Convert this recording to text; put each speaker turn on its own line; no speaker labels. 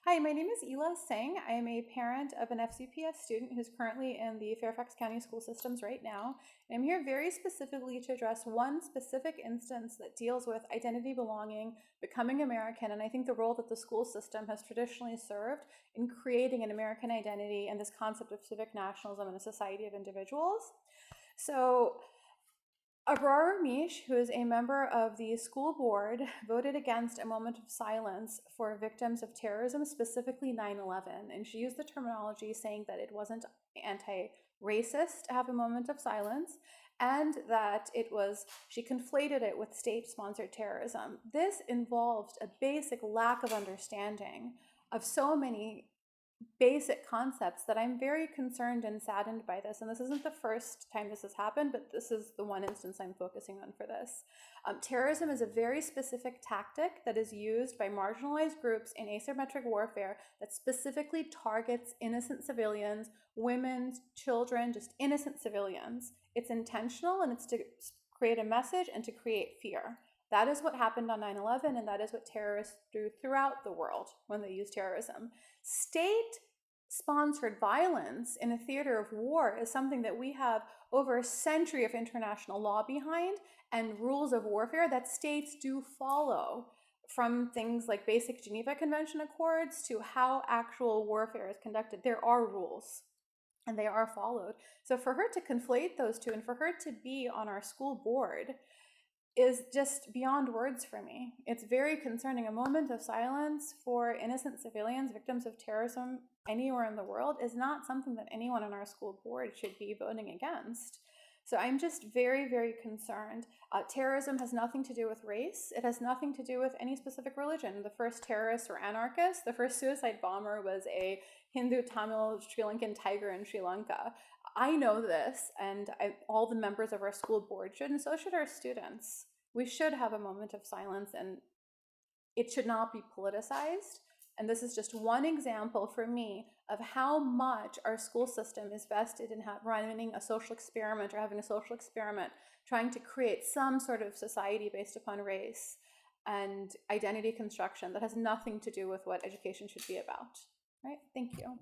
Hi, my name is Ela Singh. I am a parent of an FCPS student who's currently in the Fairfax County school systems right now. And I'm here very specifically to address one specific instance that deals with identity, belonging, becoming American, and I think the role that the school system has traditionally served in creating an American identity and this concept of civic nationalism in a society of individuals. So Abrar Ramesh, who is a member of the school board, voted against a moment of silence for victims of terrorism, specifically 9/11. And she used the terminology saying that it wasn't anti racist to have a moment of silence and that she conflated it with state sponsored terrorism. This involved a basic lack of understanding of so many basic concepts that I'm very concerned and saddened by this. And this isn't the first time this has happened, but this is the one instance I'm focusing on for this. Terrorism is a very specific tactic that is used by marginalized groups in asymmetric warfare that specifically targets innocent civilians, women, children, just innocent civilians. It's intentional and it's to create a message and to create fear. That is what happened on 9/11, and that is what terrorists do throughout the world when they use terrorism. State sponsored violence in a theater of war is something that we have over a century of international law behind and rules of warfare that states do follow, from things like basic Geneva Convention accords to how actual warfare is conducted. There are rules and they are followed. So for her to conflate those two and for her to be on our school board is just beyond words for me. It's very concerning. A moment of silence for innocent civilians, victims of terrorism anywhere in the world, is not something that anyone on our school board should be voting against. So I'm just very, very concerned. Terrorism has nothing to do with race. It has nothing to do with any specific religion. The first terrorists were anarchists. The first suicide bomber was a Hindu, Tamil, Sri Lankan tiger in Sri Lanka. I know this, and all the members of our school board should, and so should our students. We should have a moment of silence, and it should not be politicized. And this is just one example for me of how much our school system is vested in running a social experiment or having a social experiment, trying to create some sort of society based upon race and identity construction that has nothing to do with what education should be about. Right? Thank you.